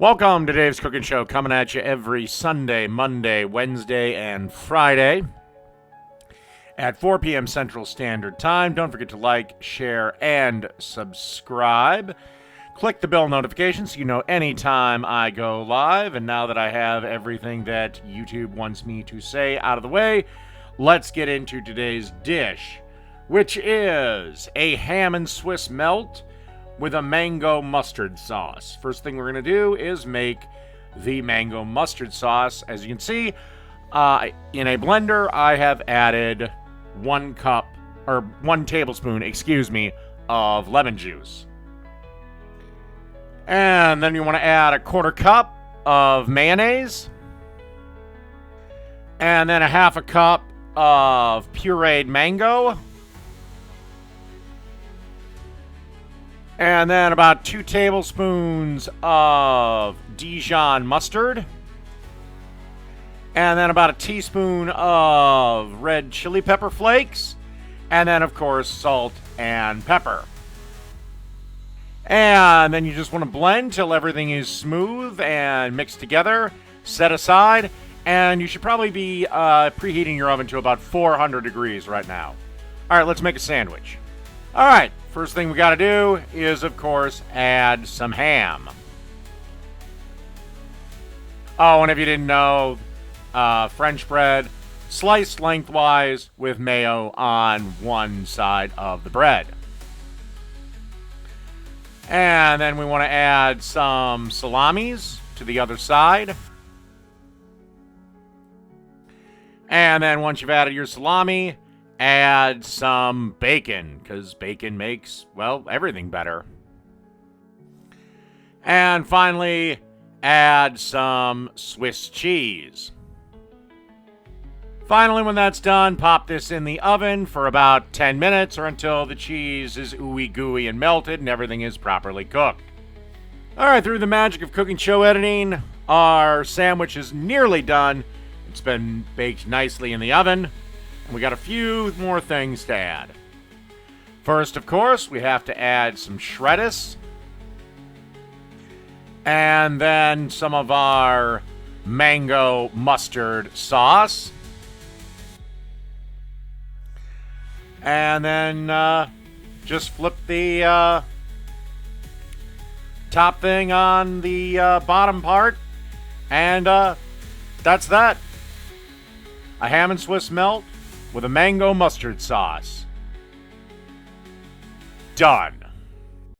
Welcome to Dave's Cooking Show, coming at you every Sunday, Monday, Wednesday, and Friday at 4 p.m. Central Standard Time. Don't forget to like, share, and subscribe. Click the bell notification so you know anytime I go live. And now that I have everything that YouTube wants me to say out of the way, let's get into today's dish, which is a ham and Swiss melt with a mango mustard sauce. First thing we're going to do is make the mango mustard sauce. As you can see, in a blender, I have added 1 tablespoon, of lemon juice. And then you want to add a 1/4 cup of mayonnaise. And then a 1/2 cup of pureed mango. And then about 2 tablespoons of Dijon mustard. And then about a teaspoon of red chili pepper flakes. And then, of course, salt and pepper. And then you just want to blend till everything is smooth and mixed together. Set aside. And you should probably be preheating your oven to about 400 degrees right now. All right, let's make a sandwich. All right, first thing we got to do is, of course, add some ham. Oh, and if you didn't know, French bread sliced lengthwise with mayo on one side of the bread. And then we want to add some salamis to the other side. And then once you've added your salami, add some bacon, because bacon makes, well, everything better. And finally, add some Swiss cheese. Finally, when that's done, pop this in the oven for about 10 minutes or until the cheese is ooey gooey and melted and everything is properly cooked. All right, through the magic of cooking show editing, our sandwich is nearly done. It's been baked nicely in the oven. And we got a few more things to add. First, of course, we have to add some shreddis. And then some of our mango mustard sauce. And then just flip the top thing on the bottom part. And that's that. A ham and Swiss melt with a mango mustard sauce. Done.